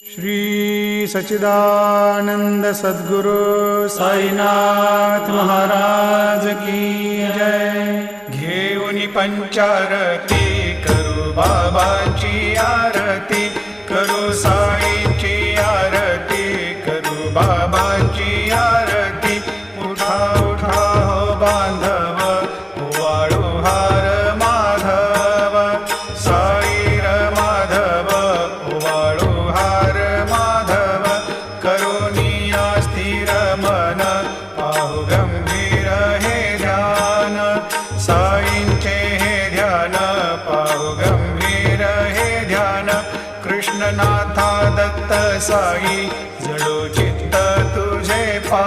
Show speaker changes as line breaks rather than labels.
श्री सच्चिदानंद सद्गुरु साईनाथ महाराज की जय। घेऊन पंचारती करू बाबाची आरती, करू साईंची आरती, करू बाबांची आरती। उठा उठा हो बांधव, वाळू हार माधव, साई र माधव, वाळू हार माधव। करुणिया स्थिर मन, पाहु गंभीर हे ध्यान, साईंचे हे ध्यान, पाहु गंभीर हे ध्यान। कृष्णनाथा दत्त साई, जडो चित्त तुझे पा